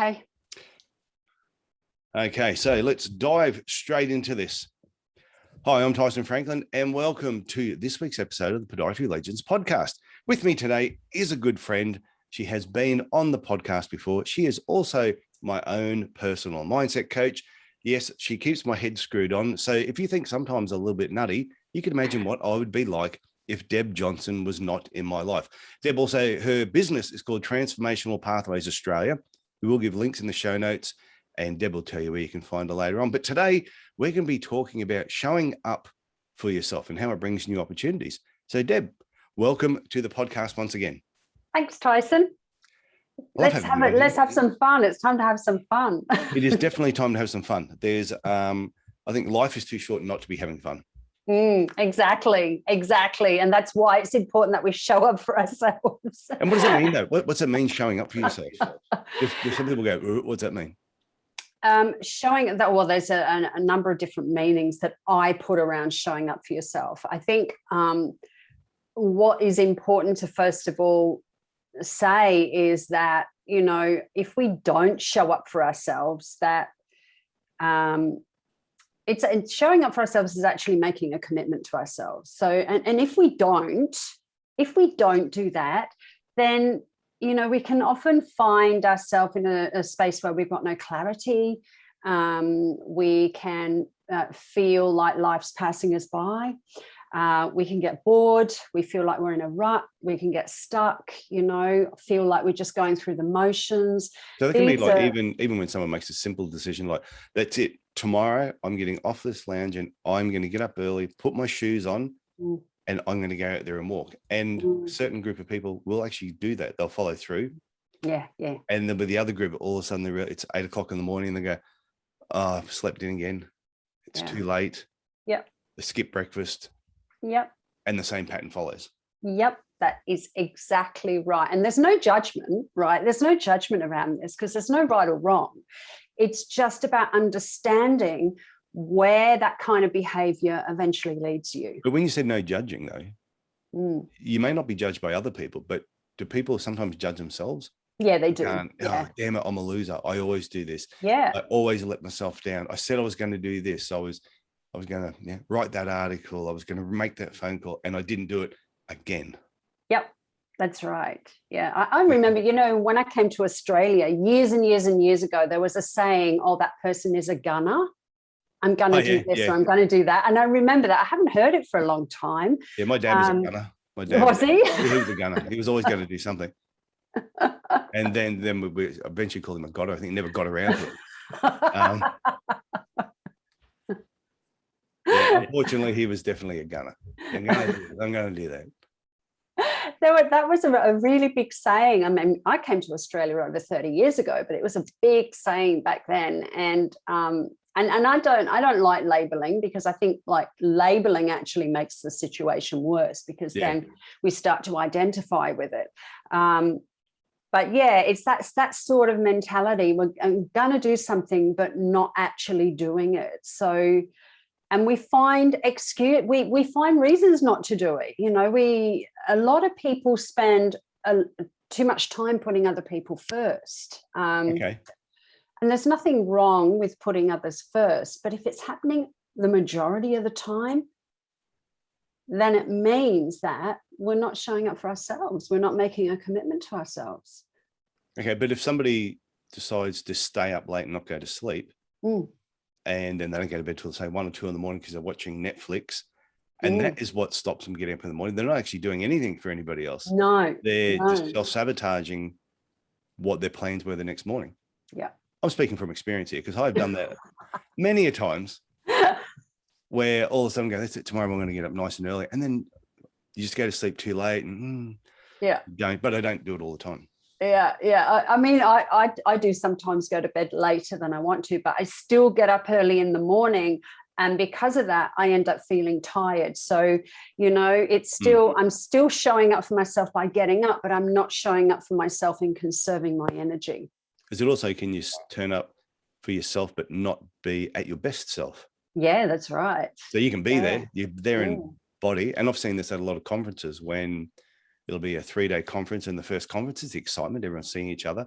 Okay. Okay, so let's dive straight into this. Hi, I'm Tyson Franklin, and welcome to this week's episode of the Podiatry Legends podcast. With me today is a good friend. She has been on the podcast before. She is also my own personal mindset coach. Yes, she keeps my head screwed on. So if you think sometimes a little bit nutty, you can imagine what I would be like if Deb Johnstone was not in my life. Deb also, her business is called Transformational Pathways Australia. We will give links in the show notes, and Deb will tell you where you can find her later on. But today we're going to be talking about showing up for yourself and how it brings new opportunities. So Deb, welcome to the podcast once again. Thanks, Tyson. Let's have some fun. It's time to have some fun. It is definitely time to have some fun. There's, I think life is too short not to be having fun. Exactly. And that's why it's important that we show up for ourselves. And what does that mean though? What's it mean showing up for yourself? If some people go, what does that mean? Showing that, well, there's a number of different meanings that I put around showing up for yourself. I think what is important to first of all say is that, you know, if we don't show up for ourselves, that it's showing up for ourselves is actually making a commitment to ourselves. So, and if we don't do that, then, you know, we can often find ourselves in a space where we've got no clarity. We can feel like life's passing us by. We can get bored. We feel like we're in a rut. We can get stuck, you know, feel like we're just going through the motions. So that can be like, even when someone makes a simple decision, like, that's it. Tomorrow I'm getting off this lounge and I'm going to get up early, put my shoes on, and I'm going to go out there and walk. And a certain group of people will actually do that. They'll follow through. Yeah. And then with the other group, all of a sudden it's 8 o'clock in the morning and they go, oh, I've slept in again. It's too late. Yep. They skip breakfast. Yep. And the same pattern follows. Yep. That is exactly right. And there's no judgment, right? There's no judgment around this because there's no right or wrong. It's just about understanding where that kind of behavior eventually leads you. But when you said no judging, though, you may not be judged by other people, but do people sometimes judge themselves? Yeah, they do. Oh, damn it, I'm a loser. I always do this. Yeah. I always let myself down. I said I was going to do this. I was going to write that article. I was going to make that phone call, and I didn't do it again. Yep. That's right. Yeah. I remember, you know, when I came to Australia years and years and years ago, there was a saying, oh, that person is a gunner. I'm going to do this or I'm going to do that. And I remember that. I haven't heard it for a long time. Yeah, my dad was a gunner. My dad was he? He was a gunner. He was always going to do something. And then we eventually called him a godder. I think he never got around to it. Unfortunately, he was definitely a gunner. I'm going to do that. That was a really big saying. I mean, I came to Australia over 30 years ago, but it was a big saying back then. And I don't like labeling because I think like labeling actually makes the situation worse because then we start to identify with it. But yeah, it's that sort of mentality. I'm going to do something, but not actually doing it. So, and we find we find reasons not to do it. You know, a lot of people spend too much time putting other people first. Okay. And there's nothing wrong with putting others first, but if it's happening the majority of the time, then it means that we're not showing up for ourselves. We're not making a commitment to ourselves. Okay, but if somebody decides to stay up late and not go to sleep, and then they don't go to bed till say 1 or 2 in the morning because they're watching Netflix, and that is what stops them getting up in the morning. They're not actually doing anything for anybody else. No, they're just self-sabotaging what their plans were the next morning. Yeah, I'm speaking from experience here because I've done that many a times where all of a sudden go, that's it, tomorrow I'm going to get up nice and early, and then you just go to sleep too late and but I don't do it all the time. Yeah. I mean, I do sometimes go to bed later than I want to, but I still get up early in the morning. And because of that, I end up feeling tired. So, you know, it's still, I'm still showing up for myself by getting up, but I'm not showing up for myself in conserving my energy. Is it also, can you turn up for yourself, but not be at your best self? Yeah, that's right. So you can be there, you're there in body. And I've seen this at a lot of conferences when it'll be a 3-day conference, and the first conference is the excitement, everyone's seeing each other.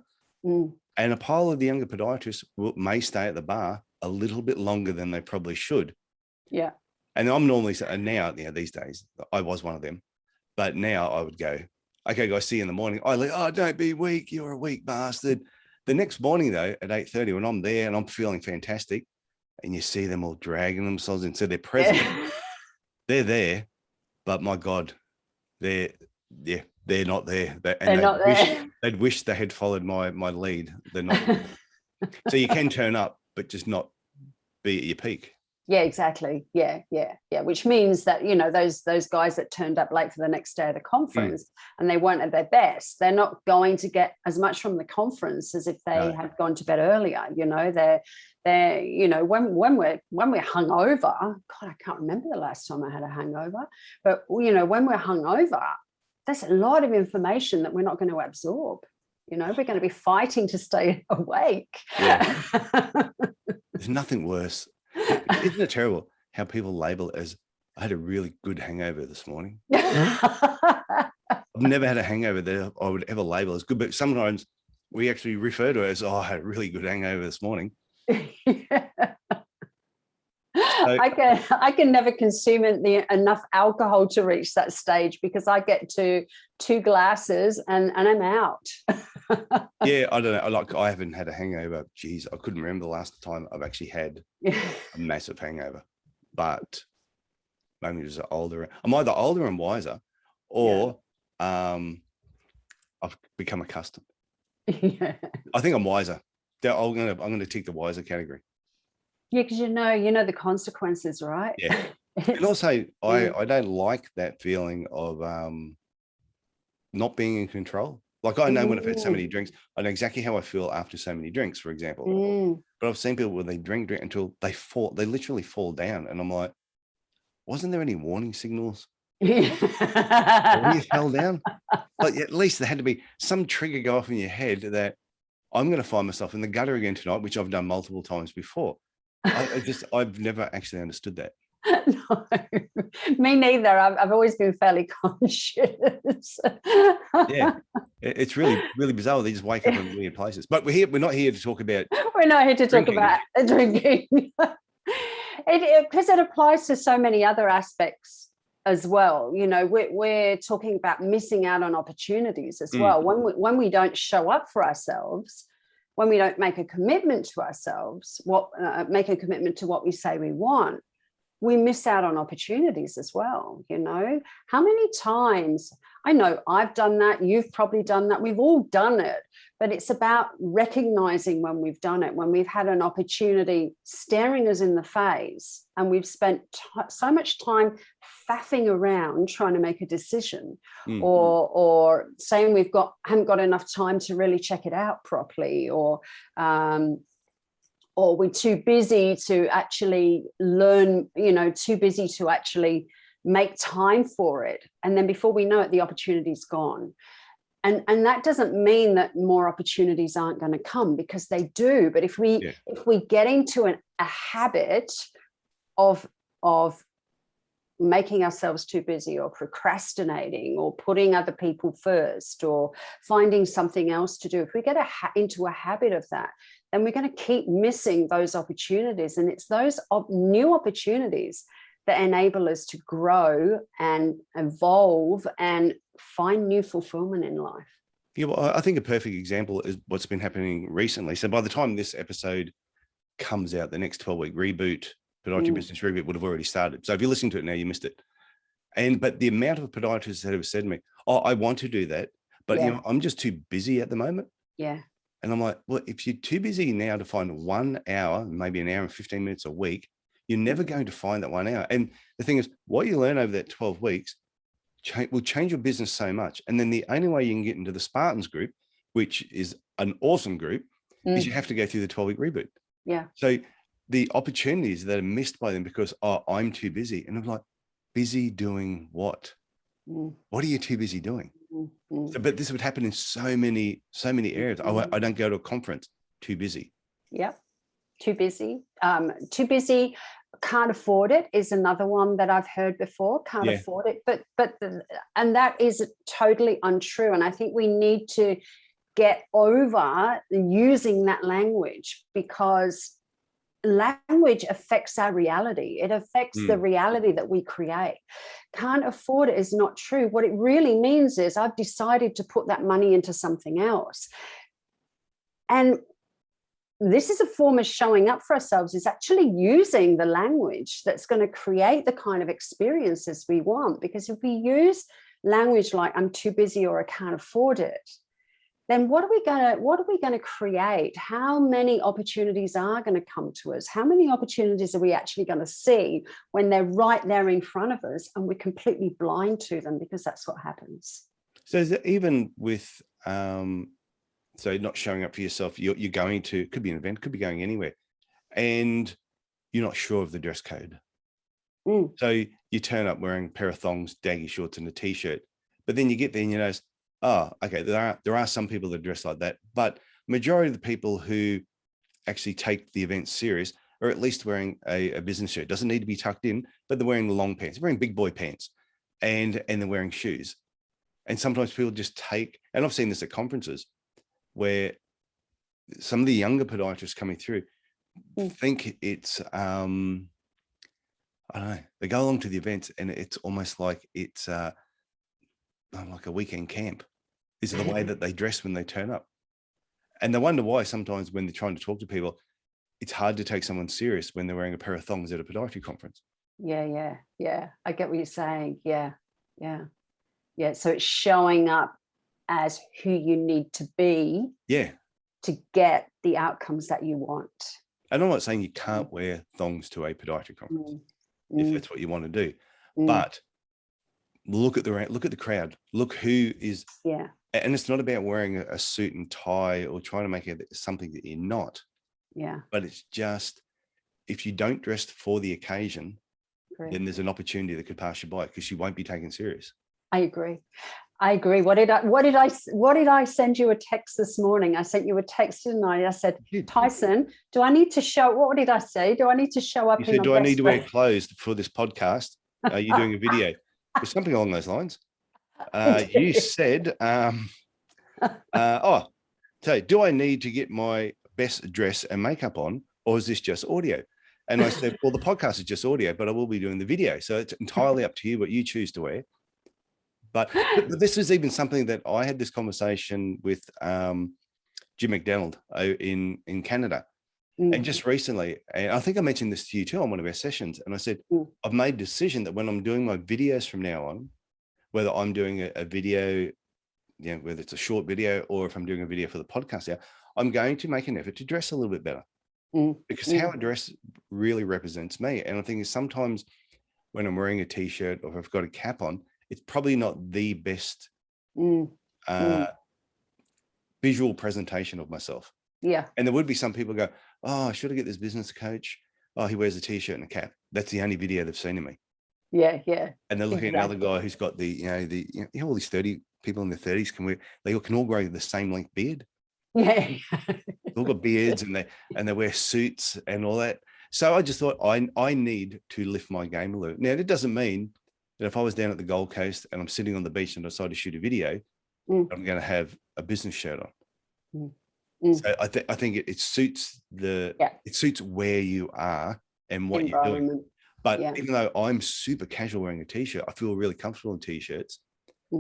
And a pile of the younger podiatrists may stay at the bar a little bit longer than they probably should. Yeah. And I'm normally, and now, these days, I was one of them, but now I would go, okay, guys, see you in the morning. Don't be weak. You're a weak bastard. The next morning, though, at 8:30, when I'm there and I'm feeling fantastic, and you see them all dragging themselves in, so they're present, they're there, but my God, they're not there. They're not there. They'd wish they had followed my lead. They're not there. So you can turn up, but just not be at your peak. Yeah, exactly. Yeah. Which means that, those guys that turned up late for the next day of the conference and they weren't at their best, they're not going to get as much from the conference as if they had gone to bed earlier. They're when we're hungover, God, I can't remember the last time I had a hangover, but when we're hungover, there's a lot of information that we're not going to absorb. We're going to be fighting to stay awake. Yeah. There's nothing worse. Isn't it terrible how people label it as, I had a really good hangover this morning? I've never had a hangover that I would ever label as good, but sometimes we actually refer to it as, I had a really good hangover this morning. I can never consume enough alcohol to reach that stage, because I get to 2 glasses and I'm out. Yeah, I don't know. I haven't had a hangover. Geez, I couldn't remember the last time I've actually had a massive hangover. But maybe it was older. I'm either older and wiser, or I've become accustomed. Yeah. I think I'm wiser. I'm going to tick the wiser category. Yeah, because you know the consequences, right? Yeah. And also, I don't like that feeling of not being in control. Like, I know when I've had so many drinks, I know exactly how I feel after so many drinks, for example. But I've seen people when they drink until they literally fall down. And I'm like, wasn't there any warning signals when you fell down? Like, at least there had to be some trigger go off in your head that I'm going to find myself in the gutter again tonight, which I've done multiple times before. I've never actually understood that. No, me neither. I've always been fairly conscious. Yeah, it's really, really bizarre. They just wake up in weird places. But we're not here to talk about. We're not here to talk about drinking, because it applies to so many other aspects as well. We're talking about missing out on opportunities as well. When we don't show up for ourselves, when we don't make a commitment to ourselves, make a commitment to what we say we want, we miss out on opportunities as well. How many times, I know I've done that, you've probably done that, we've all done it, but it's about recognizing when we've done it, when we've had an opportunity staring us in the face and we've spent so much time faffing around trying to make a decision, or saying haven't got enough time to really check it out properly, or we're too busy to actually learn, too busy to actually make time for it. And then before we know it, the opportunity's gone. And that doesn't mean that more opportunities aren't going to come, because they do. But if we get into a habit of making ourselves too busy, or procrastinating, or putting other people first, or finding something else to do, if we get into a habit of that, then we're going to keep missing those opportunities. And it's those new opportunities that enable us to grow and evolve and find new fulfillment in life. Yeah, well, I think a perfect example is what's been happening recently. So by the time this episode comes out, the next 12-week reboot, Podiatry Business Reboot, would have already started. So if you're listening to it now, you missed it. But the amount of podiatrists that have said to me, I want to do that, but I'm just too busy at the moment. Yeah. And I'm like, well, if you're too busy now to find 1 hour, maybe an hour and 15 minutes a week, you're never going to find that 1 hour. And the thing is, what you learn over that 12 weeks will change your business so much. And then the only way you can get into the Spartans group, which is an awesome group, is you have to go through the 12-week reboot. Yeah. So the opportunities that are missed by them because, I'm too busy. And I'm like, busy doing what? What are you too busy doing? So, but this would happen in so many areas. I don't go to a conference, too busy. Yep. Too busy. Can't afford it is another one that I've heard before. Can't afford it. And that is totally untrue. And I think we need to get over using that language, because language affects our reality. It affects the reality that we create. Can't afford it is not true. What it really means is I've decided to put that money into something else. And this is a form of showing up for ourselves, is actually using the language that's going to create the kind of experiences we want. Because if we use language like I'm too busy or I can't afford it, then what are we going to create? How many opportunities are going to come to us? How many opportunities are we actually going to see when they're right there in front of us and we're completely blind to them? Because that's what happens. So is it even with so not showing up for yourself, you're going to, could be an event, could be going anywhere, and you're not sure of the dress code. So you turn up wearing a pair of thongs, daggy shorts and a t-shirt, but then you get there and you notice, oh, okay, there are some people that dress like that, but majority of the people who actually take the event serious are at least wearing a business shirt. It doesn't need to be tucked in, but they're wearing the long pants, they're wearing big boy pants, and they're wearing shoes. And sometimes people just take, and I've seen this at conferences where some of the younger podiatrists coming through think it's, I don't know, they go along to the events and it's almost like it's like a weekend camp. This is the way that they dress when they turn up. And they wonder why sometimes when they're trying to talk to people, it's hard to take someone serious when they're wearing a pair of thongs at a podiatry conference. Yeah. I get what you're saying. Yeah. So it's showing up as who you need to be to get the outcomes that you want. And I'm not saying you can't wear thongs to a podiatry conference if that's what you want to do, but look at the crowd, look who is, and it's not about wearing a suit and tie or trying to make it something that you're not, but it's just, if you don't dress for the occasion, then there's an opportunity that could pass you by because you won't be taken serious. I agree. What did I send you a text this morning? I sent you a text tonight. I said, Tyson, do I need to show, what did I say? Do I need to show up? You said, do I need to wear clothes for this podcast? Are you doing a video? It was something along those lines. You said, so do I need to get my best dress and makeup on, or is this just audio? And I said, well, the podcast is just audio, but I will be doing the video. So it's entirely up to you what you choose to wear. But this is even something that I had this conversation with Jim McDonald in Canada. And just recently, and I think I mentioned this to you too on one of our sessions, and I said, I've made a decision that when I'm doing my videos from now on, whether I'm doing a video, whether it's a short video or if I'm doing a video for the podcast, I'm going to make an effort to dress a little bit better because how I dress really represents me. And I think sometimes when I'm wearing a t-shirt or if I've got a cap on, it's probably not the best visual presentation of myself. Yeah. And there would be some people go, oh, should I get this business coach? Oh, he wears a t-shirt and a cap. That's the only video they've seen of me. Yeah. And they're looking at another guy who's got all these 30 people in their 30s they can all grow the same length beard. Yeah. They've all got beards and they wear suits and all that. So I just thought I need to lift my game a little. Now, it doesn't mean that if I was down at the Gold Coast and I'm sitting on the beach and I decide to shoot a video, I'm going to have a business shirt on. So I think it suits it suits where you are and what you're doing. But even though I'm super casual wearing a t-shirt, I feel really comfortable in t-shirts.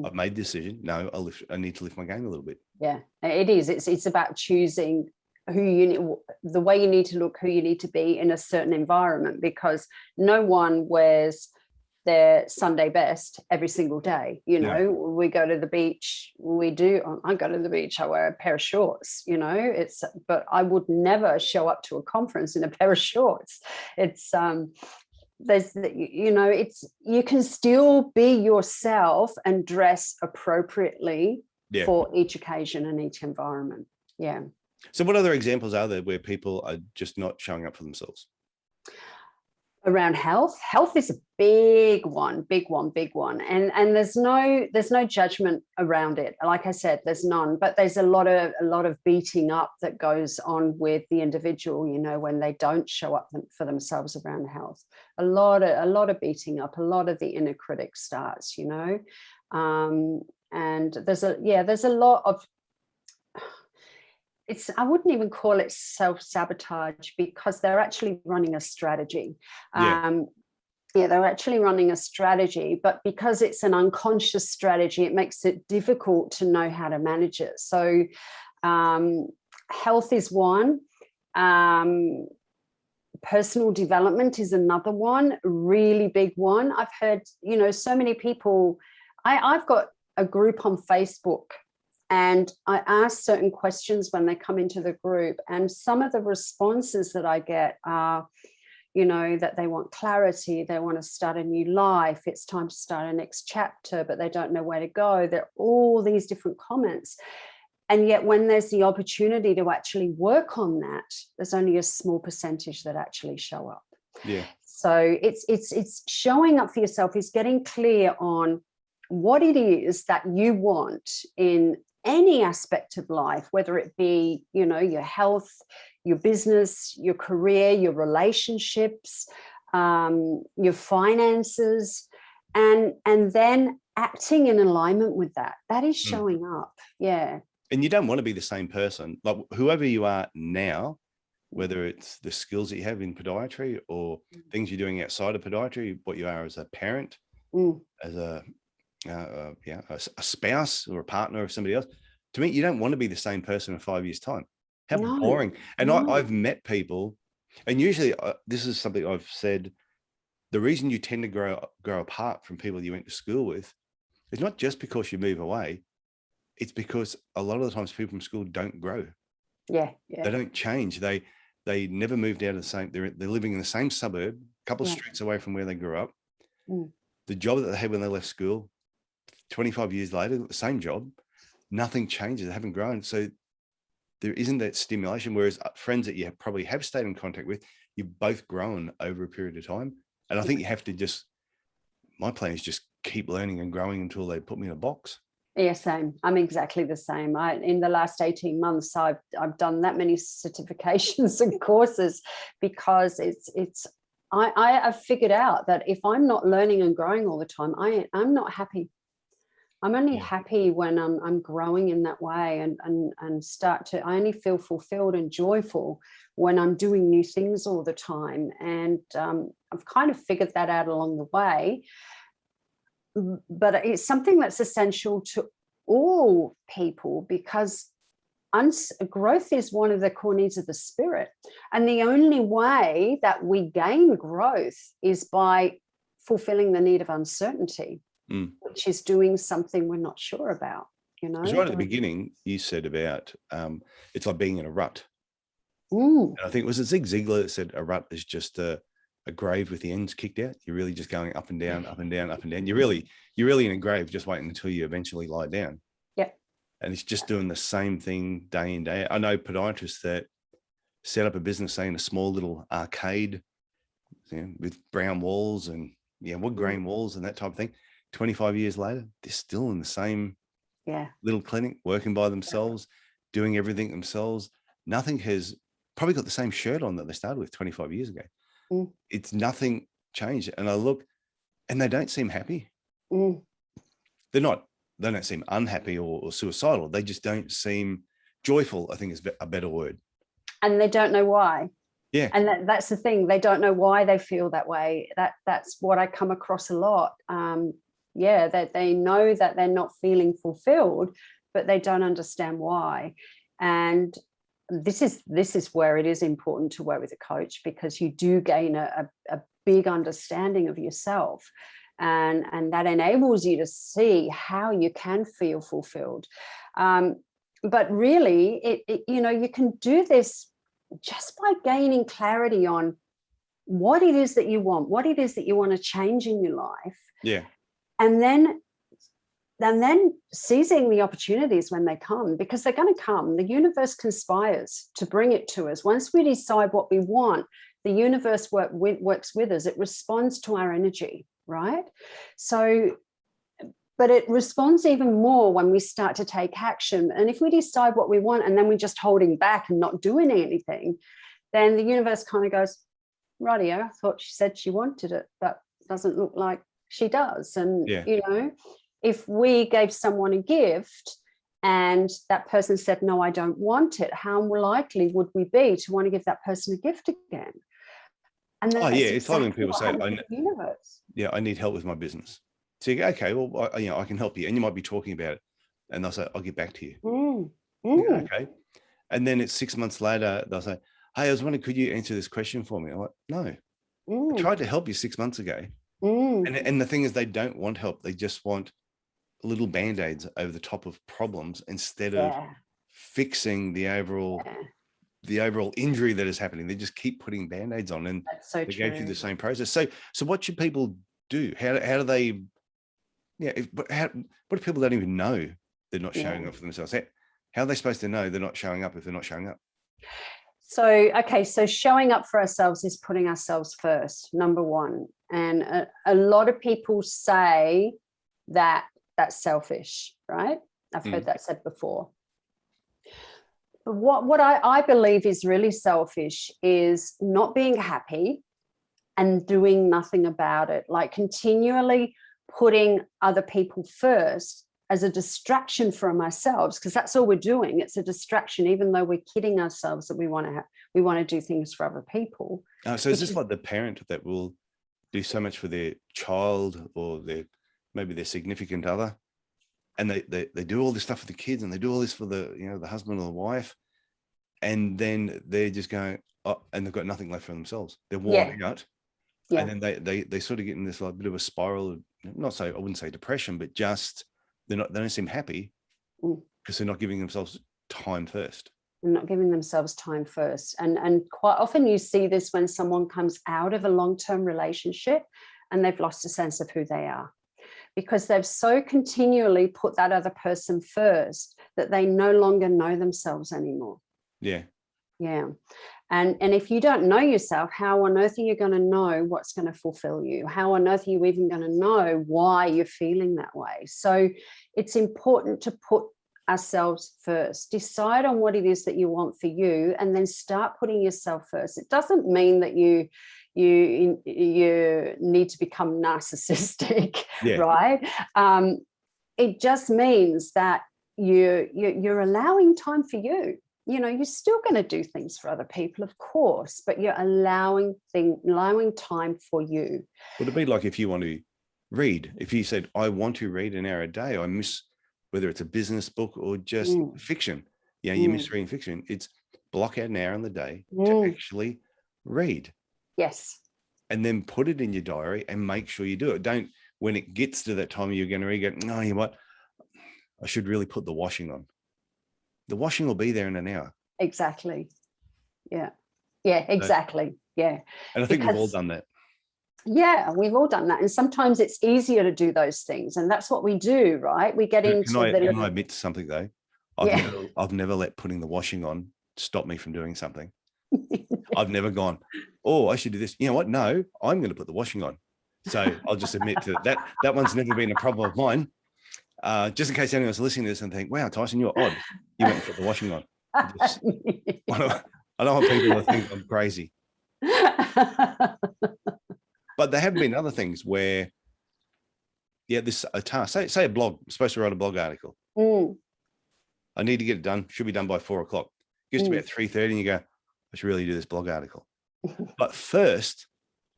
I've made the decision. No, I need to lift my game a little bit. Yeah, it is. It's about choosing the way you need to look, who you need to be in a certain environment, because no one wears their Sunday best every single day. We go to the beach, I go to the beach, I wear a pair of shorts, but I would never show up to a conference in a pair of shorts. It's you can still be yourself and dress appropriately for each occasion and each environment. Yeah. So what other examples are there where people are just not showing up for themselves? Around health is a big one. And there's no judgment around it. Like I said, there's none, but there's a lot of beating up that goes on with the individual, when they don't show up for themselves around health. A lot of beating up, a lot of the inner critic starts, and there's a lot of, I wouldn't even call it self-sabotage, because they're actually running a strategy. Yeah. They're actually running a strategy, but because it's an unconscious strategy, it makes it difficult to know how to manage it. So health is one. Personal development is another one, really big one. I've heard, so many people. I've got a group on Facebook, and I ask certain questions when they come into the group, and some of the responses that I get are, that they want clarity, they want to start a new life, it's time to start a next chapter, but they don't know where to go. There are all these different comments. And yet when there's the opportunity to actually work on that, there's only a small percentage that actually show up. Yeah. So it's showing up for yourself, is getting clear on what it is that you want in any aspect of life, whether it be, your health, your business, your career, your relationships, your finances, and then acting in alignment with that. That is showing up. Yeah. And you don't want to be the same person. Like whoever you are now, whether it's the skills that you have in podiatry or things you're doing outside of podiatry, what you are as a parent, as a spouse or a partner of somebody else. To me, you don't want to be the same person in 5 years' time. How boring. And I've met people, and usually this is something I've said, the reason you tend to grow apart from people you went to school with is not just because you move away. It's because a lot of the times people from school don't grow. Yeah. They don't change. They never moved out of the same, they're living in the same suburb, a couple of streets away from where they grew up. The job that they had when they left school, 25 years later, the same job, nothing changes. They haven't grown. So there isn't that stimulation. Whereas friends that you probably have stayed in contact with, you've both grown over a period of time. And I think you have to my plan is just keep learning and growing until they put me in a box. Yeah, same. I'm exactly the same. In the last 18 months, I've done that many certifications and courses, because I've figured out that if I'm not learning and growing all the time, I'm not happy. I'm only happy when I'm growing in that way, and I only feel fulfilled and joyful when I'm doing new things all the time. And I've kind of figured that out along the way. But it's something that's essential to all people, because growth is one of the core needs of the spirit. And the only way that we gain growth is by fulfilling the need of uncertainty, which is doing something we're not sure about. Because right at the beginning, you said about it's like being in a rut. And I think, was it Zig Ziglar that said a rut is just a grave with the ends kicked out? You're really just going up and down, up and down, up and down. You're really in a grave, just waiting until you eventually lie down. Yeah. And it's just doing the same thing day in, day out. I know podiatrists that set up a business, say, in a small little arcade, with brown walls and wood grain walls and that type of thing. 25 years later, they're still in the same little clinic, working by themselves, doing everything themselves. Nothing has probably got the same shirt on that they started with 25 years ago. It's nothing changed. And I look, and they don't seem happy. They don't seem unhappy or suicidal. They just don't seem joyful, I think is a better word. And they don't know why. Yeah. And that's the thing. They don't know why they feel that way. That's what I come across a lot. That they know that they're not feeling fulfilled, but they don't understand why. And this is where it is important to work with a coach, because you do gain a big understanding of yourself, and that enables you to see how you can feel fulfilled. But really, you can do this just by gaining clarity on what it is that you want, what it is that you want to change in your life. Yeah. And then seizing the opportunities when they come, because they're going to come. The universe conspires to bring it to us. Once we decide what we want, the universe works with us. It responds to our energy, right? So, but it responds even more when we start to take action. And if we decide what we want and then we're just holding back and not doing anything, then the universe kind of goes, rightio, I thought she said she wanted it, but it doesn't look like she does. And, if we gave someone a gift and that person said, no, I don't want it, how likely would we be to want to give that person a gift again? And Oh, that's yeah. It's like when exactly people what say, happens in the universe. I need help with my business. So you go, okay, well, I can help you. And you might be talking about it. And they'll say, I'll get back to you. You go, okay. And then it's 6 months later, they'll say, hey, I was wondering, could you answer this question for me? I'm like, no, I tried to help you 6 months ago. And the thing is, they don't want help. They just want little band-aids over the top of problems instead of fixing the overall injury that is happening. They just keep putting band-aids on, and they go through the same process. So what should people do? How do they, what if people don't even know they're not showing up for themselves? How are they supposed to know they're not showing up if they're not showing up? So showing up for ourselves is putting ourselves first, number one. And a lot of people say that that's selfish, right? I've heard that said before. But what I believe is really selfish is not being happy and doing nothing about it, like continually putting other people first as a distraction from ourselves, because that's all we're doing. It's a distraction, even though we're kidding ourselves that we want to do things for other people. So is this like the parent that will do so much for their child or maybe their significant other, and they do all this stuff for the kids, and they do all this for the the husband or the wife, and then they're just going, and they've got nothing left for themselves. They're worn out, and then they sort of get in this like bit of a spiral of, I wouldn't say depression, but just they don't seem happy because they're not giving themselves time first. They're not giving themselves time first. And quite often you see this when someone comes out of a long-term relationship and they've lost a sense of who they are, because they've so continually put that other person first that they no longer know themselves anymore. Yeah. And if you don't know yourself, how on earth are you going to know what's going to fulfill you? How on earth are you even going to know why you're feeling that way? So it's important to put ourselves first. Decide on what it is that you want for you, and then start putting yourself first. It doesn't mean that you need to become narcissistic, right? It just means that you're allowing time for you. You're still going to do things for other people, of course, but you're allowing time for you. Would it be like if you want to read? If you said, I want to read an hour a day, I miss, whether it's a business book or just fiction. You miss reading fiction. It's block out an hour in the day to actually read. Yes. And then put it in your diary and make sure you do it. Don't, when it gets to that time you're going to read, go, no, you know what? I should really put the washing on. The washing will be there in an hour. Exactly. Yeah, exactly. Yeah. And I think we've all done that. Yeah, we've all done that. And sometimes it's easier to do those things. And that's what we do, right? We get into Can I admit to something though? I've never let putting the washing on stop me from doing something. I've never gone, oh, I should do this. You know what? No, I'm going to put the washing on. So I'll just admit to that. That one's never been a problem of mine. Just in case anyone's listening to this and think, wow, Tyson, you're odd. You went and put the washing on. I don't want people to think I'm crazy. But there have been other things where, this a task, say a blog, I'm supposed to write a blog article. I need to get it done. Should be done by 4 o'clock. Gets to about 3:30 and you go, I should really do this blog article. But first,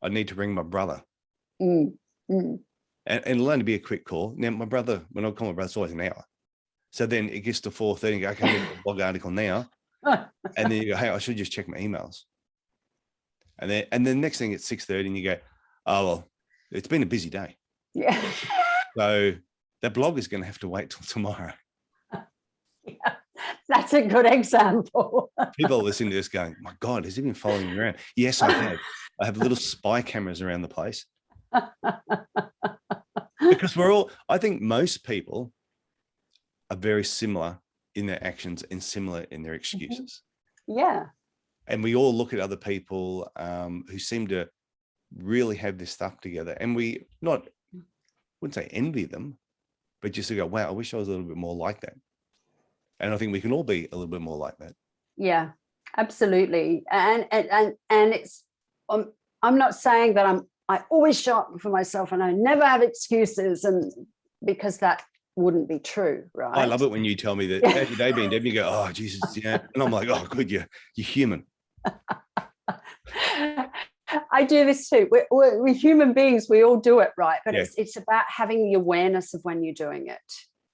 I need to ring my brother. And it'll only be a quick call. Now, my brother, when I call my brother, it's always an hour. So then it gets to 4:30 and go, okay, I need to do a blog article now. And then you go, hey, I should just check my emails. And then next thing it's 6:30 and you go, oh, well, it's been a busy day. Yeah. So that blog is going to have to wait till tomorrow. Yeah, that's a good example. People listening to this going, my God, has he been following me around? Yes, I have. I have little spy cameras around the place. Because I think most people are very similar in their actions and similar in their excuses. Yeah. And we all look at other people who seem to really have this stuff together. And we wouldn't say envy them, but just to go, wow, I wish I was a little bit more like that. And I think we can all be a little bit more like that. Yeah, absolutely. And it's, I'm not saying that I always show up for myself and I never have excuses, and because that wouldn't be true, right? I love it when you tell me that how's your day been, Deb? And you go, oh, Jesus, yeah. And I'm like, oh, good, you're human. I do this too. We're human beings. We all do it, right? But Yeah. it's about having the awareness of when you're doing it.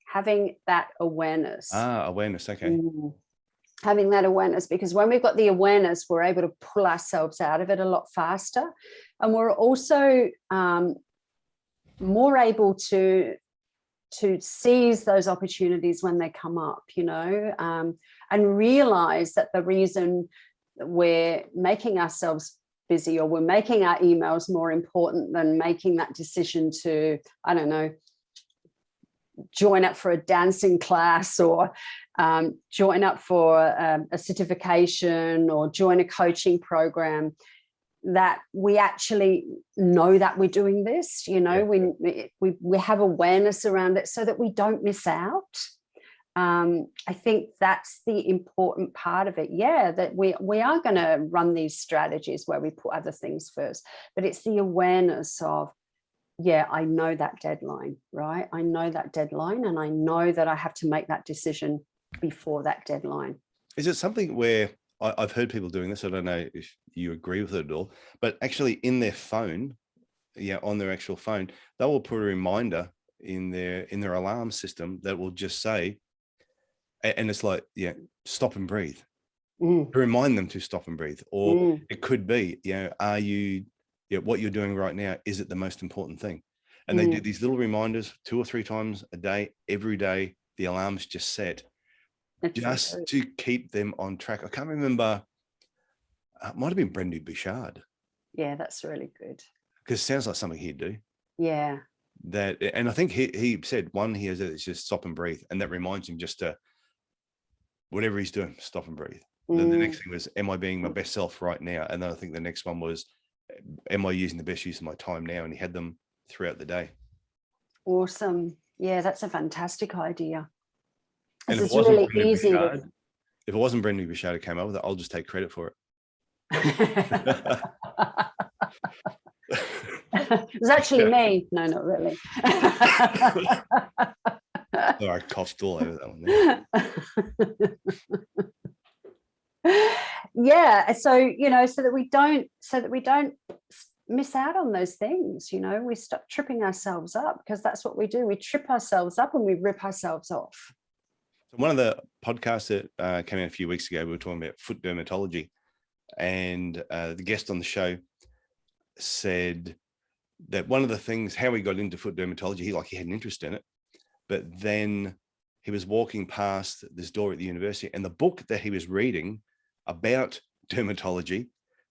Having that awareness. Awareness. Okay. Having that awareness, because when we've got the awareness, we're able to pull ourselves out of it a lot faster. And we're also more able to seize those opportunities when they come up, and realize that the reason we're making ourselves busy, or we're making our emails more important than making that decision to, I don't know, join up for a dancing class, or join up for a certification, or join a coaching program, that we actually know that we're doing this, we have awareness around it so that we don't miss out. I think that's the important part of it. Yeah, that we are going to run these strategies where we put other things first, but it's the awareness of, yeah, I know that deadline, right? I know that deadline, and I know that I have to make that decision before that deadline. Is it something where I've heard people doing this? I don't know if you agree with it at all, but actually in their phone, on their actual phone, they will put a reminder in their alarm system that will just say, and it's like, stop and breathe, to remind them to stop and breathe. Or it could be, are you, what you're doing right now, is it the most important thing? And they do these little reminders 2 or 3 times a day, every day. The alarm's just set. That's just so to keep them on track. I can't remember. It might have been Brendan Bouchard. Yeah, that's really good. Because it sounds like something he'd do. Yeah. And I think he said one here is it's just stop and breathe, and that reminds him just to, whatever he's doing, stop and breathe. Then the next thing was, am I being my best self right now? And then I think the next one was, am I using the best use of my time now? And he had them throughout the day. Awesome. Yeah, that's a fantastic idea. And it's really easy. If it wasn't Brendan Bouchard who came up with it, I'll just take credit for it. It was actually me. No, not really. I coughed all over that one. Yeah, so so that we don't miss out on those things. We stop tripping ourselves up, because that's what we do. We trip ourselves up and we rip ourselves off. So one of the podcasts that came out a few weeks ago, we were talking about foot dermatology, and the guest on the show said that one of the things, how he got into foot dermatology, he had an interest in it, but then he was walking past this door at the university, and the book that he was reading about dermatology,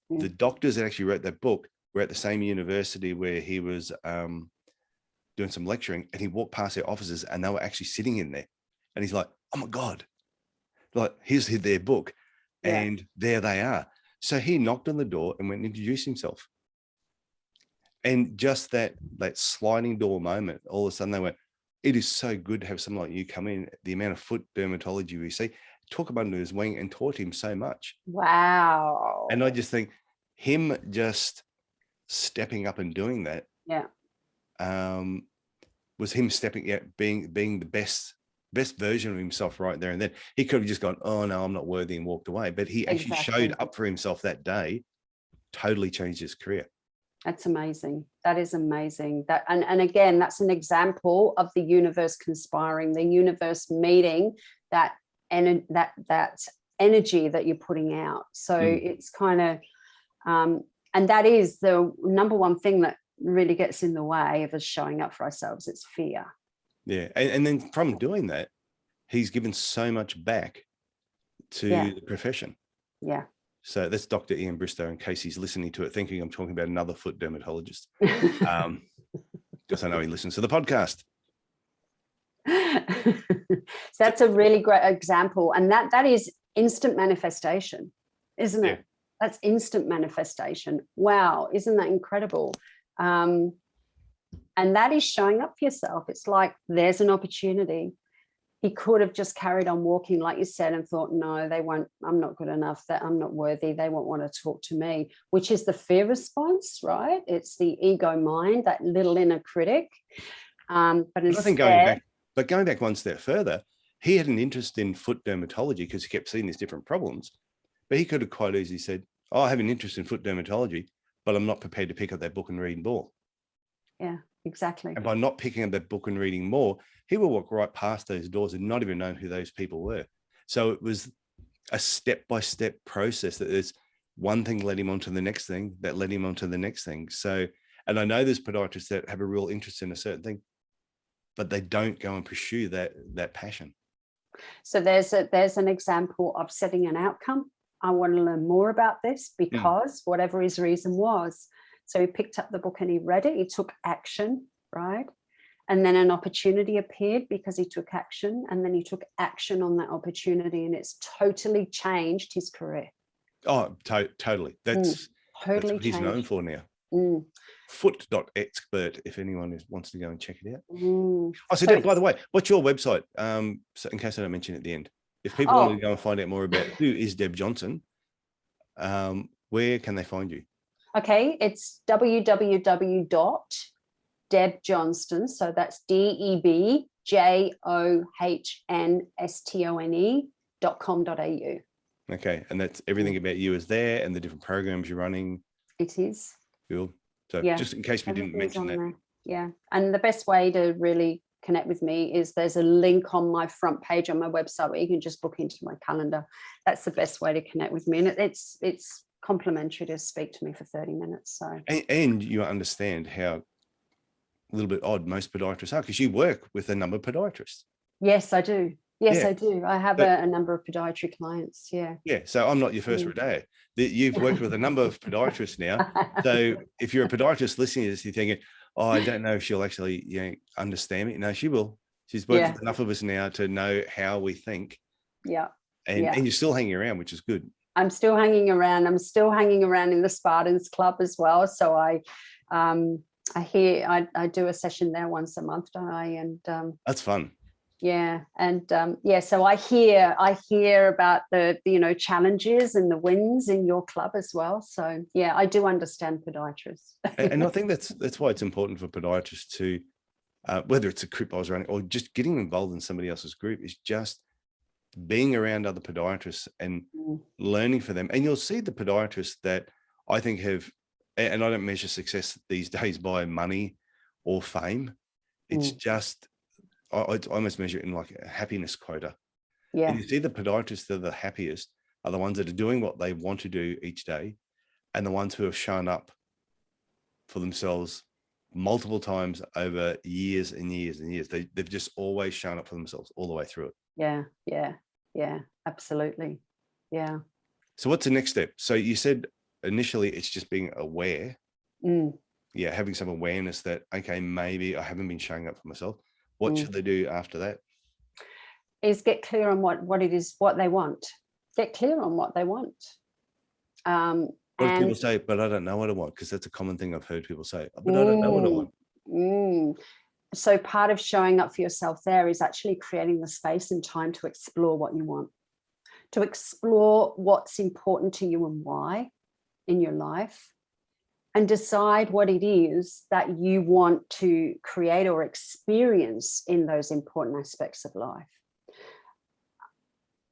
the doctors that actually wrote that book were at the same university where he was doing some lecturing, and he walked past their offices and they were actually sitting in there. And he's like, oh my God, like here's their book. Yeah. And there they are. So he knocked on the door and went and introduced himself. And just that sliding door moment, all of a sudden they went, it is so good to have someone like you come in. The amount of foot dermatology we see, took him under his wing and taught him so much. Wow. And I just think him just stepping up and doing that, was him stepping out, being the best version of himself right there and then. He could have just gone, oh no, I'm not worthy, and walked away. But he actually showed up for himself that day, totally changed his career. That's amazing. That is amazing. That and again, that's an example of the universe conspiring, the universe meeting that energy that you're putting out. So it's kind of and that is the number one thing that really gets in the way of us showing up for ourselves. It's fear. Yeah. And then from doing that, he's given so much back to the profession. Yeah. So that's Dr. Ian Bristow, in case he's listening to it, thinking I'm talking about another foot dermatologist. Because I know he listens to the podcast. So that's a really great example. And that is instant manifestation, isn't it? That's instant manifestation. Wow. Isn't that incredible? And that is showing up for yourself. It's like, there's an opportunity. He could have just carried on walking, like you said, and thought, no, they won't, I'm not good enough, that I'm not worthy, they won't want to talk to me, which is the fear response, right? It's the ego mind, that little inner critic. But instead, But going back one step further, he had an interest in foot dermatology because he kept seeing these different problems. But he could have quite easily said, oh, I have an interest in foot dermatology, but I'm not prepared to pick up that book and read more. Yeah, exactly. And by not picking up that book and reading more, he will walk right past those doors and not even know who those people were. So it was a step-by-step process that there's one thing led him on to the next thing that led him on to the next thing. So, and I know there's podiatrists that have a real interest in a certain thing, but they don't go and pursue that passion. So there's an example of setting an outcome. I want to learn more about this because whatever his reason was. So he picked up the book and he read it. He took action, right? And then an opportunity appeared because he took action, and then he took action on that opportunity, and it's totally changed his career. Oh, totally. That's what he's known for now. Foot.expert, if anyone wants to go and check it out. Oh, so by the way, what's your website? So in case I don't mention it at the end, if people want to go and find out more about who is Deb Johnstone, where can they find you? Okay, it's www.debjohnstone. So that's DebJohnstone.com.au. Okay, and that's everything about you is there, and the different programs you're running. It is. Cool. So just in case we didn't mention that. There. Yeah, and the best way to really connect with me is there's a link on my front page on my website where you can just book into my calendar. That's the best way to connect with me, and it's complimentary to speak to me for 30 minutes. So and you understand how a little bit odd most podiatrists are, because you work with a number of podiatrists. Yes, I do. Yes, I do. I have a number of podiatry clients. Yeah. Yeah. So I'm not your first rodeo. You've worked with a number of podiatrists now. So if you're a podiatrist listening to this, you're thinking, oh, I don't know if she'll actually understand me. No, she will. She's worked with enough of us now to know how we think. Yeah. And you're still hanging around, which is good. I'm still hanging around. I'm still hanging around in the Spartans Club as well. So I do a session there once a month, don't I? And that's fun. Yeah. And so I hear about the challenges and the wins in your club as well. So yeah, I do understand podiatrists. And I think that's why it's important for podiatrists to, whether it's a group I was running or just getting involved in somebody else's group, is just being around other podiatrists and learning from them. And you'll see the podiatrists that I think have, and I don't measure success these days by money or fame. It's just, I almost measure it in like a happiness quota. Yeah. And you see the podiatrists that are the happiest are the ones that are doing what they want to do each day, and the ones who have shown up for themselves multiple times over years and years and years. They've just always shown up for themselves all the way through it. Yeah, absolutely. Yeah. So what's the next step? So you said initially it's just being aware. Yeah, having some awareness that, okay, maybe I haven't been showing up for myself. What should they do after that? Is get clear on what it is, what they want. Get clear on what they want. What do people say? But I don't know what I want, because that's a common thing I've heard people say. But I don't know what I want. So part of showing up for yourself there is actually creating the space and time to explore what you want, to explore what's important to you and why in your life, and decide what it is that you want to create or experience in those important aspects of life.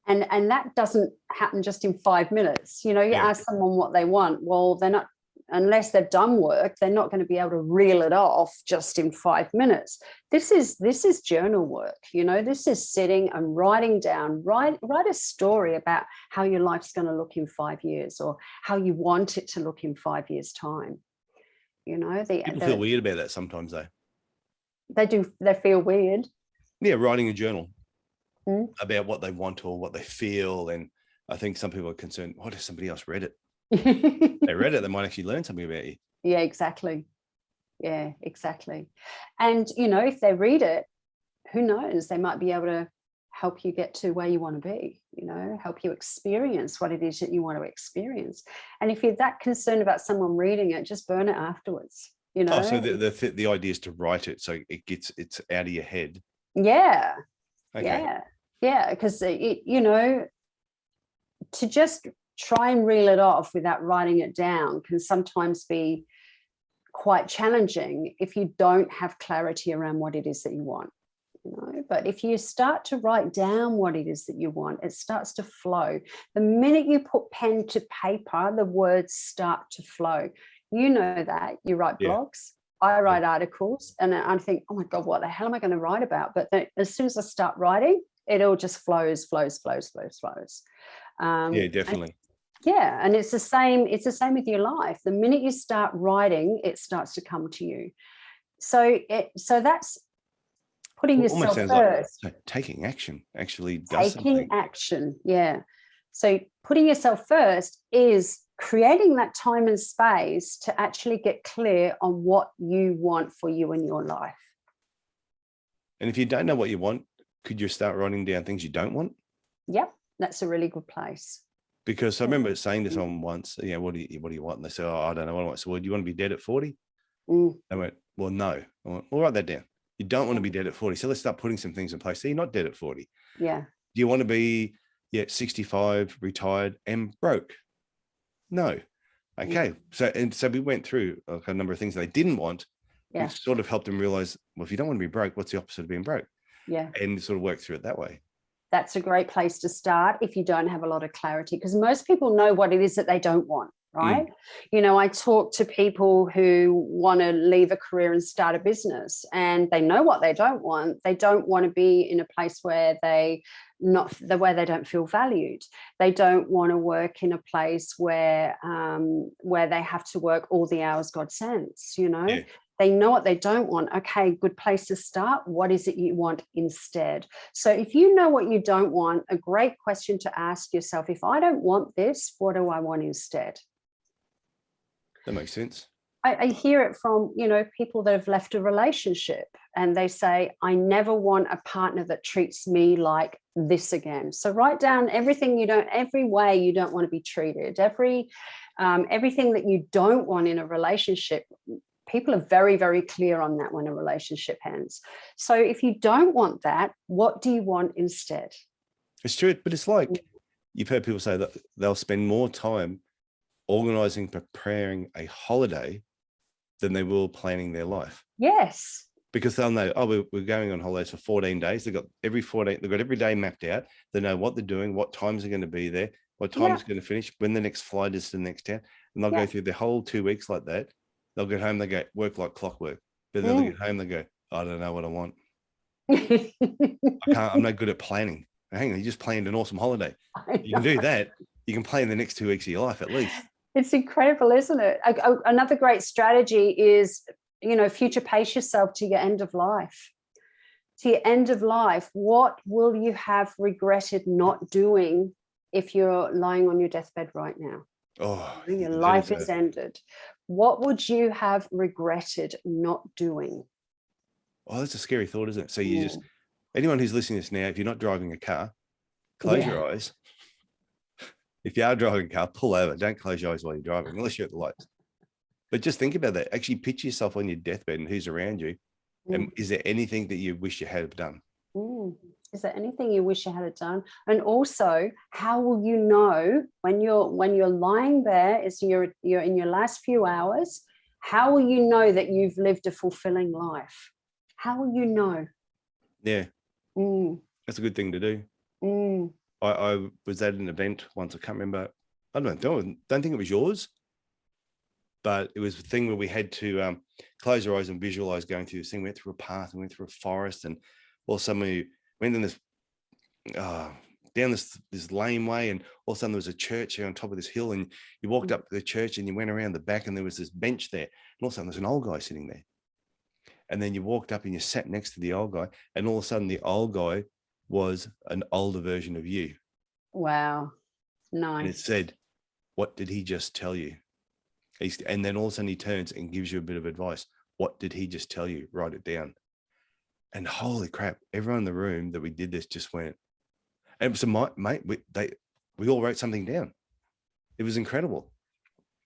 And that doesn't happen just in 5 minutes. You ask someone what they want. Well, they're not, unless they've done work, they're not going to be able to reel it off just in 5 minutes. This is journal work. This is sitting and writing down, write a story about how your life's going to look in 5 years, or how you want it to look in 5 years' time. People feel weird about that sometimes, though. They do. They feel weird. Yeah, writing a journal about what they want or what they feel. And I think some people are concerned, what if somebody else read it? They read it, they might actually learn something about you. Yeah, exactly. And if they read it, who knows, they might be able to help you get to where you want to be, help you experience what it is that you want to experience. And if you're that concerned about someone reading it, just burn it afterwards. So the idea is to write it so it's out of your head. Yeah. Okay. Yeah, because to just try and reel it off without writing it down can sometimes be quite challenging if you don't have clarity around what it is that you want. But if you start to write down what it is that you want, it starts to flow. The minute you put pen to paper, the words start to flow. You know that. You write blogs, I write articles, and I think, oh my God, what the hell am I going to write about? But then, as soon as I start writing, it all just flows. Definitely. And it's the same with your life. The minute you start writing, it starts to come to you. So that's putting yourself first. Like taking action actually does taking action. Yeah. So putting yourself first is creating that time and space to actually get clear on what you want for you in your life. And if you don't know what you want, could you start writing down things you don't want? Yep, that's a really good place. Because I remember saying to someone once, what do you want? And they said, oh, I don't know what I want. So, well, do you want to be dead at 40? They went, well, no. I went, well, write that down. You don't want to be dead at 40. So let's start putting some things in place. So you're not dead at 40. Yeah. Do you want to be 65, retired and broke? No. Okay. So we went through a number of things they didn't want, which sort of helped them realize, well, if you don't want to be broke, what's the opposite of being broke? Yeah. And sort of work through it that way. That's a great place to start if you don't have a lot of clarity, because most people know what it is that they don't want, right? I talk to people who want to leave a career and start a business, and they know what they don't want. They don't want to be in a place where they don't feel valued. They don't want to work in a place where they have to work all the hours God sends, Yeah. They know what they don't want. Okay, good place to start. What is it you want instead? So if you know what you don't want, a great question to ask yourself, if I don't want this, what do I want instead? That makes sense. I hear it from, people that have left a relationship, and they say, I never want a partner that treats me like this again. So write down every way you don't want to be treated, everything that you don't want in a relationship. People are very, very clear on that when a relationship ends. So if you don't want that, what do you want instead? It's true, but it's like you've heard people say that they'll spend more time organizing, preparing a holiday than they will planning their life. Yes. Because they'll know, we're going on holidays for 14 days. They've got every day mapped out. They know what they're doing, what times are going to be there, what time it's going to finish, when the next flight is to the next town. And they'll go through the whole 2 weeks like that. They'll get home, they go, work like clockwork. But then they get home, they go, I don't know what I want. I'm not good at planning. Hang on, you just planned an awesome holiday. You can do that. You can plan the next 2 weeks of your life at least. It's incredible, isn't it? Another great strategy is, future pace yourself to your end of life. To your end of life, what will you have regretted not doing if you're lying on your deathbed right now? Oh, your life is ended. What would you have regretted not doing? Oh, that's a scary thought, isn't it? So you just, anyone who's listening to this now, if you're not driving a car, close your eyes. If you are driving a car, pull over. Don't close your eyes while you're driving, unless you're at the lights. But just think about that. Actually picture yourself on your deathbed and who's around you. And is there anything that you wish you had done? Is there anything you wish you had done? And also, how will you know when you're lying there, you're in your last few hours, how will you know that you've lived a fulfilling life? How will you know? Yeah. That's a good thing to do. I was at an event once. I can't remember. I don't think it was yours, but it was a thing where we had to close our eyes and visualize going through this thing. We went through a path and went through a forest, and all of a sudden we went in this down this laneway, and all of a sudden there was a church here on top of this hill, and you walked up to the church and you went around the back, and there was this bench there, and all of a sudden there's an old guy sitting there. And then you walked up and you sat next to the old guy, and all of a sudden the old guy was an older version of you. Wow. Nice. And it said, what did he just tell you? And then all of a sudden he turns and gives you a bit of advice. What did he just tell you? Write it down. And holy crap, everyone in the room that we did this just went. And so we all wrote something down. It was incredible.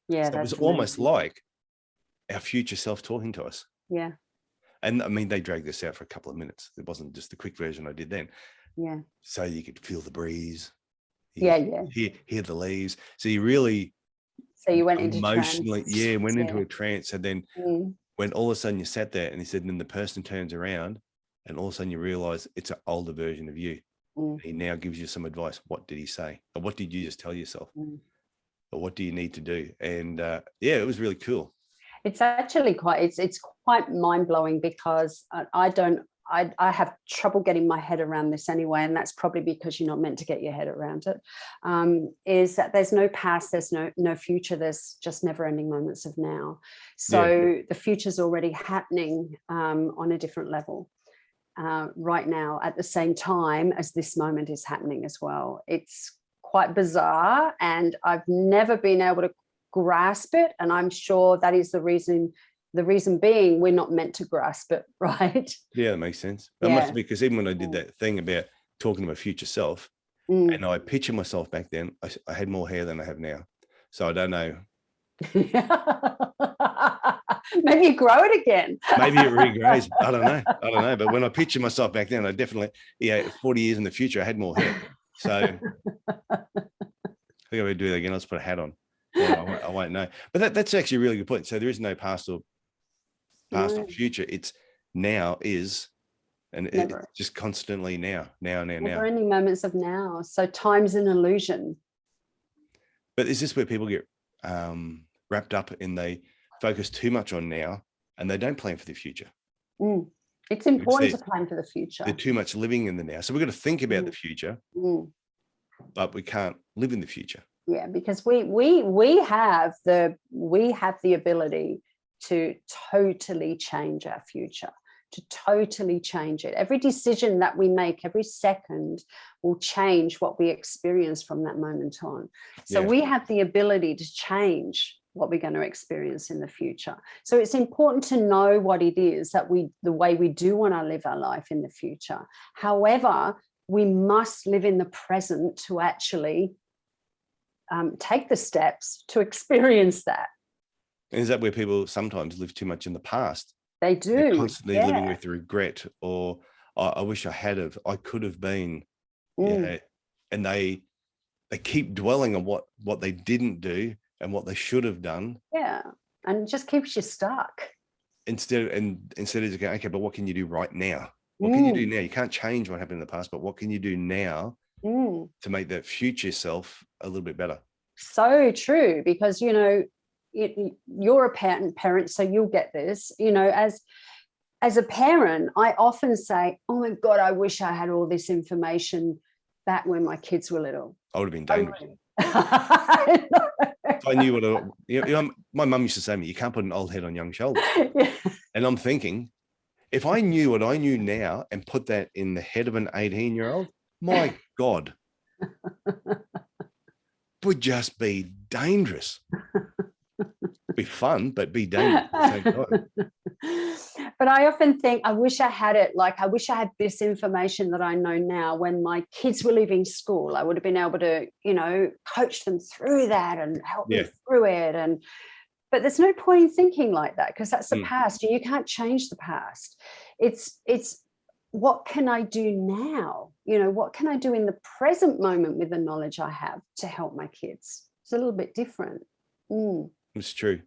Yeah. So it was almost like our future self talking to us. Yeah. And I mean, they dragged this out for a couple of minutes. It wasn't just the quick version I did then. Yeah. So you could feel the breeze. Hear the leaves. So you really. So you went into emotionally, trance. Into a trance. And then when all of a sudden you sat there, and he said, and then the person turns around and all of a sudden you realize it's an older version of you. Mm. He now gives you some advice. What did he say? Or what did you just tell yourself? Or what do you need to do? And it was really cool. It's actually it's quite mind-blowing, because I have trouble getting my head around this anyway, and that's probably because you're not meant to get your head around it. Is that there's no past, there's no future, there's just never-ending moments of now. So the future's already happening on a different level right now, at the same time as this moment is happening as well. It's quite bizarre, and I've never been able to grasp it, and I'm sure that is the reason being we're not meant to grasp it, right? Yeah, that makes sense. It must be, because even when I did that thing about talking to my future self, and I picture myself back then, I had more hair than I have now. So I don't know. Maybe you grow it again. Maybe it regrows. I don't know. But when I picture myself back then, I definitely, 40 years in the future, I had more hair. So I think I would do that again. I'll just put a hat on. I won't know. But that's actually a really good point. So there is no past or future. It's now is, and it's just constantly now. Never ending moments of now. So time's an illusion. But is this where people get wrapped up in, they focus too much on now and they don't plan for the future? It's important to plan for the future. They're too much living in the now. So we've got to think about the future, but we can't live in the future. Yeah, because we have the ability to totally change our future, to totally change it. Every decision that we make every second will change what we experience from that moment on. So we have the ability to change what we're going to experience in the future. So it's important to know what it is that the way we do want to live our life in the future. However, we must live in the present to actually take the steps to experience that. Is that where people sometimes live too much in the past? They do. They're constantly living with regret, or I wish I could have been. And they keep dwelling on what they didn't do and what they should have done. Yeah. And it just keeps you stuck. Instead of just going, okay, but what can you do right now? What can you do now? You can't change what happened in the past, but what can you do now to make that future self a little bit better? So true, because, you're a parent, so you'll get this, as a parent, I often say, oh my God, I wish I had all this information back when my kids were little. I would have been dangerous. If I knew what my mum used to say to me, you can't put an old head on young shoulders. And I'm thinking, if I knew what I knew now and put that in the head of an 18-year-old, my God, would just be dangerous. Be fun, but be dangerous at the same time. But I often think, I wish I had it. Like, I wish I had this information that I know now. When my kids were leaving school, I would have been able to, coach them through that and help them through it. But there's no point in thinking like that, because that's the past, and you can't change the past. It's what can I do now? What can I do in the present moment with the knowledge I have to help my kids? It's a little bit different. It's true,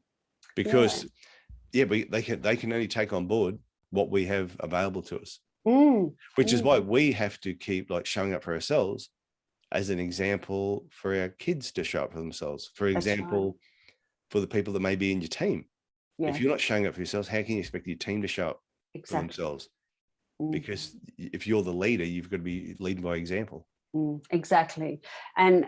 because but they can only take on board what we have available to us, which is why we have to keep showing up for ourselves as an example for our kids to show up for themselves. For example, for the people that may be in your team. If you're not showing up for yourselves, how can you expect your team to show up for themselves? Because if you're the leader, you've got to be leading by example. Exactly. And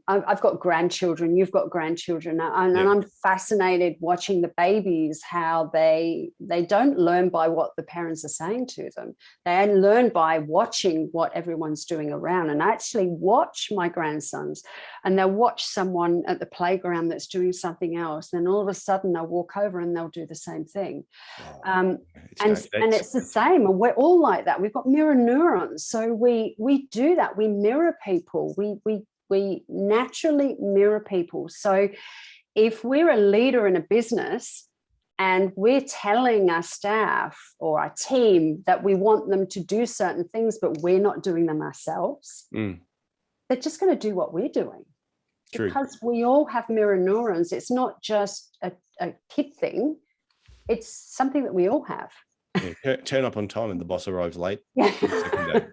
I've got grandchildren, you've got grandchildren, and I'm fascinated watching the babies, how they don't learn by what the parents are saying to them. They learn by watching what everyone's doing around. And I actually watch my grandsons, and they'll watch someone at the playground that's doing something else. Then all of a sudden they'll walk over and they'll do the same thing. And it's the same. And we're all like that. We've got mirror neurons. So we do that. We mirror people. We naturally mirror people. So if we're a leader in a business and we're telling our staff or our team that we want them to do certain things, but we're not doing them ourselves, they're just going to do what we're doing. True. Because we all have mirror neurons. It's not just a kid thing. It's something that we all have. Yeah, turn up on time and the boss arrives late. Yeah. On the second day.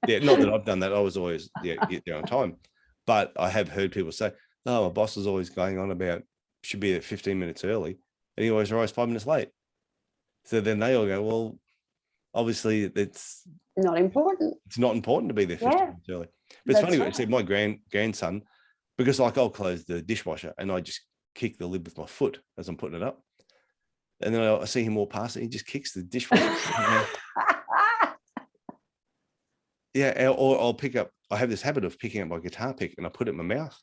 Yeah, not that I've done that. I was always get there on time, but I have heard people say, "No, my boss is always going on about should be at 15 minutes early, and he always arrives 5 minutes late." So then they all go, "Well, obviously it's Not important. It's not important to be there 15 minutes early." But it's funny. Right. See, my grandson, because like I'll close the dishwasher and I just kick the lid with my foot as I'm putting it up. And then I see him walk past and he just kicks the dishwasher. Yeah, or I'll pick up, I have this habit of picking up my guitar pick and I put it in my mouth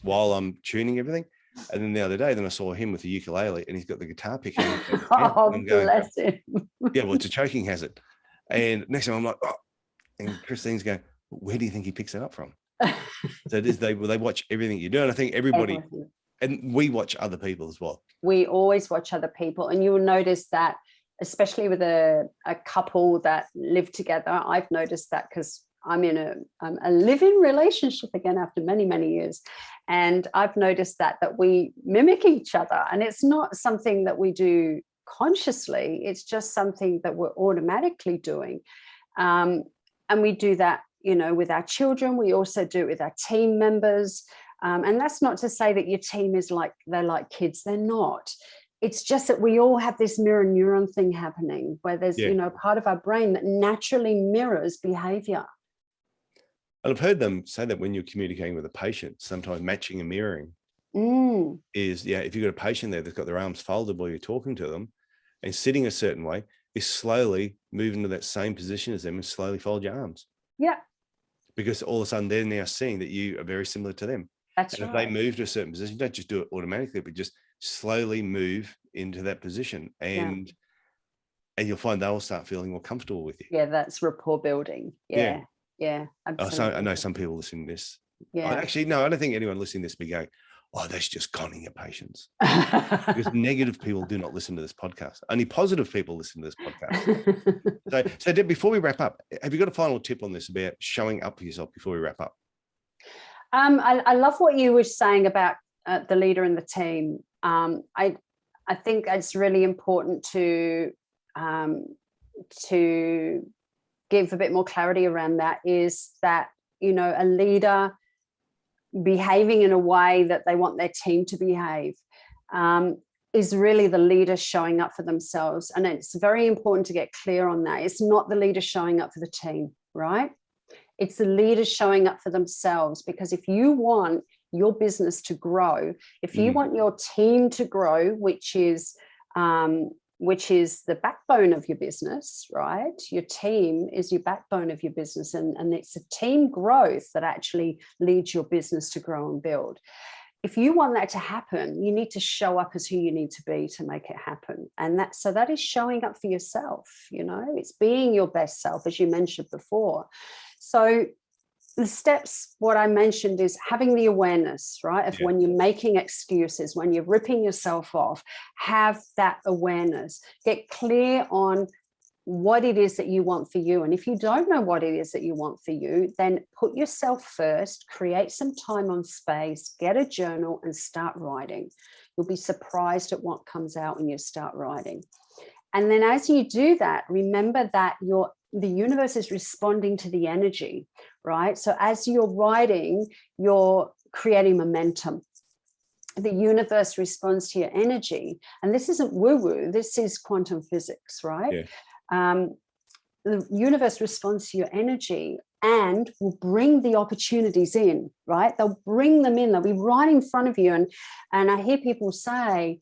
while I'm tuning everything. And then the other day, then I saw him with the ukulele and he's got the guitar pick. Oh, bless him. Yeah, well, it's a choking hazard. And next time I'm like, oh, and Christine's going, where do you think he picks it up from? So it is, they watch everything you do. And I think everybody, and we watch other people as well. We always watch other people. And you will notice that, especially with a couple that live together, I've noticed that because I'm in a live-in relationship again after many, many years. And I've noticed that we mimic each other. And it's not something that we do consciously. It's just something that we're automatically doing. And we do that, with our children. We also do it with our team members. And that's not to say that your team is they're like kids. They're not. It's just that we all have this mirror neuron thing happening where there's, part of our brain that naturally mirrors behavior. And I've heard them say that when you're communicating with a patient, sometimes matching and mirroring is, if you've got a patient there that's got their arms folded while you're talking to them and sitting a certain way, is slowly move into that same position as them and slowly fold your arms. Yeah. Because all of a sudden they're now seeing that you are very similar to them. That's and right. If they move to a certain position, don't just do it automatically, but just slowly move into that position. And you'll find they'll start feeling more comfortable with you. Yeah, that's rapport building. Yeah. Absolutely. I know some people listening to this. Yeah. I don't think anyone listening to this will be going, oh, that's just conning your patients. Because negative people do not listen to this podcast. Only positive people listen to this podcast. So Deb, before we wrap up, have you got a final tip on this about showing up for yourself before we wrap up? I love what you were saying about the leader in the team. I think it's really important to give a bit more clarity around that, is that, a leader behaving in a way that they want their team to behave is really the leader showing up for themselves. And it's very important to get clear on that. It's not the leader showing up for the team, right? It's the leader showing up for themselves, because if you want your business to grow, if you want your team to grow, which is the backbone of your business, right? Your team is your backbone of your business, and it's a team growth that actually leads your business to grow and build. If you want that to happen, you need to show up as who you need to be to make it happen. And that is showing up for yourself, it's being your best self, as you mentioned before. So the steps, what I mentioned, is having the awareness, right, of when you're making excuses, when you're ripping yourself off, have that awareness. Get clear on what it is that you want for you. And if you don't know what it is that you want for you, then put yourself first, create some time on space, get a journal and start writing. You'll be surprised at what comes out when you start writing. And then as you do that, remember that the universe is responding to the energy, right? So as you're writing, you're creating momentum. The universe responds to your energy. And this isn't woo-woo, this is quantum physics, right? Yeah. The universe responds to your energy and will bring the opportunities in, right? They'll bring them in. They'll be right in front of you. And I hear people say,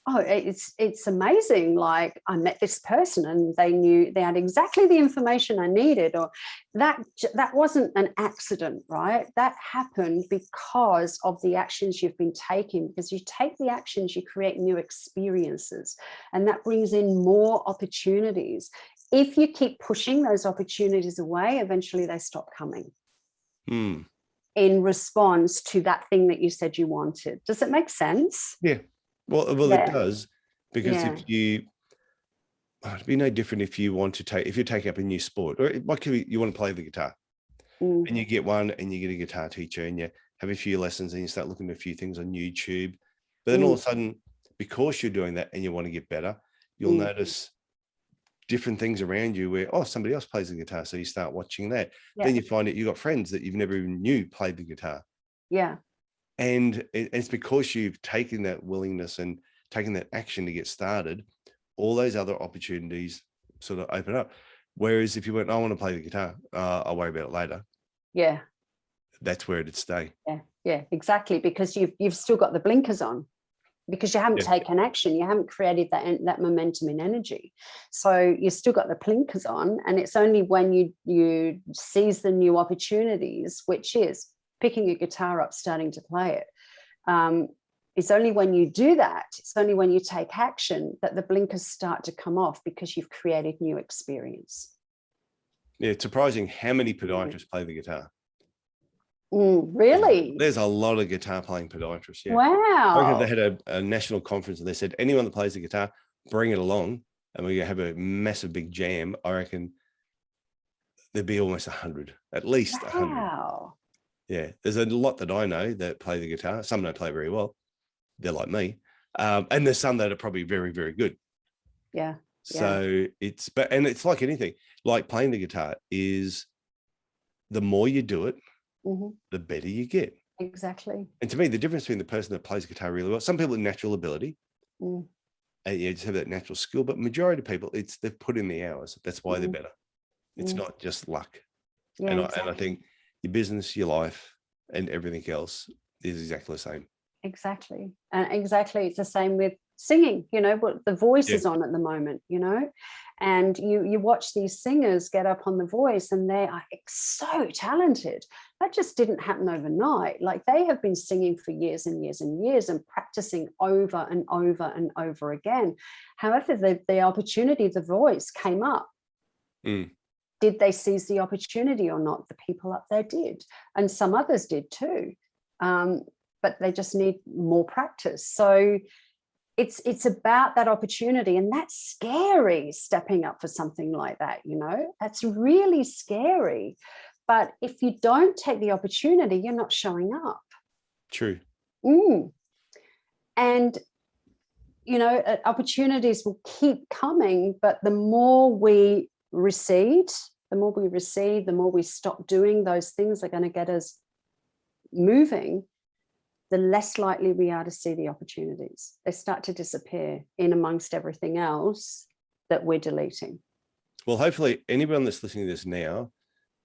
oh, it's amazing. Like, I met this person and they had exactly the information I needed, or that wasn't an accident, right? That happened because of the actions you've been taking. Because you take the actions, you create new experiences, and that brings in more opportunities. If you keep pushing those opportunities away, eventually they stop coming. In response to that thing that you said you wanted. Does it make sense? Yeah. Well, it does, because if it'd be no different if you take up a new sport, or it might be you want to play the guitar, and you get a guitar teacher and you have a few lessons and you start looking at a few things on YouTube, but then all of a sudden because you're doing that and you want to get better, you'll notice different things around you where, oh, somebody else plays the guitar. So you start watching that. Yeah. Then you find out you've got friends that you've never even knew played the guitar. Yeah. And it's because you've taken that willingness and taken that action to get started, all those other opportunities sort of open up. Whereas if you went, I want to play the guitar, I'll worry about it later. Yeah. That's where it'd stay. Yeah. Yeah, exactly. Because you've still got the blinkers on, because you haven't taken action. You haven't created that momentum in energy. So you've still got the blinkers on, and it's only when you seize the new opportunities, which is picking a guitar up, starting to play it. It's only when you do that, it's only when you take action that the blinkers start to come off, because you've created new experience. Yeah, it's surprising how many podiatrists play the guitar. Really? There's a lot of guitar playing podiatrists. Yeah. Wow. I reckon they had a national conference and they said, anyone that plays the guitar, bring it along, and we have a massive big jam. I reckon there'd be almost 100, at least 100. Wow. Yeah, there's a lot that I know that play the guitar. Some don't play very well. They're like me. And there's some that are probably very, very good. Yeah. So it's like anything, like playing the guitar is, the more you do it, the better you get. Exactly. And to me, the difference between the person that plays guitar really well, some people have natural ability, and just have that natural skill, but majority of people, they've put in the hours. That's why they're better. It's not just luck. Yeah, and exactly. I think your business, your life, and everything else is exactly the same. Exactly. And exactly, it's the same with singing. What the voice is on at the moment, and you watch these singers get up on the voice, and they are so talented. That just didn't happen overnight. Like, they have been singing for years and years and years, and practicing over and over and over again. However, the opportunity, the voice came up. Did they seize the opportunity or not? The people up there did, and some others did too. But they just need more practice. So it's about that opportunity, and that's scary, stepping up for something like that. That's really scary. But if you don't take the opportunity, you're not showing up. True. And opportunities will keep coming, but the more we recede, the more we stop doing those things that are going to get us moving, the less likely we are to see the opportunities. They start to disappear in amongst everything else that we're deleting. Well, hopefully anyone that's listening to this now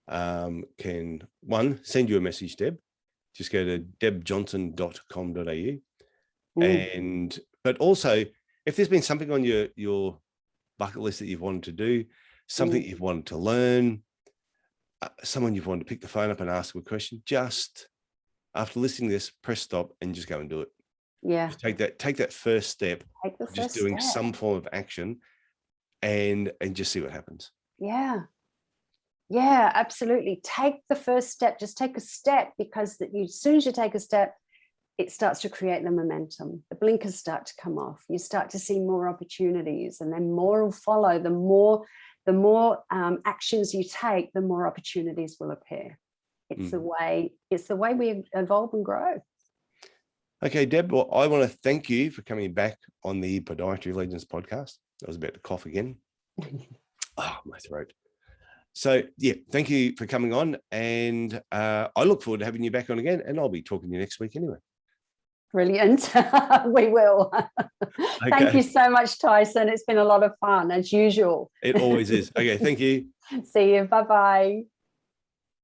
can, one, send you a message, Deb. Just go to debjohnson.com.au. But also, if there's been something on your bucket list that you've wanted to do, something you've wanted to learn, someone you've wanted to pick the phone up and ask a question, just after listening to this, press stop and just go and do it. Yeah. Just take that first step. Just doing some form of action, and just see what happens. Yeah. Yeah, absolutely. Take the first step. Just take a step, because as soon as you take a step, it starts to create the momentum. The blinkers start to come off. You start to see more opportunities, and then more will follow. The more actions you take, the more opportunities will appear. It's the way we evolve and grow. Okay, Deb, well, I want to thank you for coming back on the Podiatry Legends podcast. I was about to cough again. My throat. So, yeah, thank you for coming on. And I look forward to having you back on again. And I'll be talking to you next week anyway. Brilliant. We will. Okay. Thank you so much, Tyson. It's been a lot of fun, as usual. It always is. Okay, thank you. See you. Bye-bye.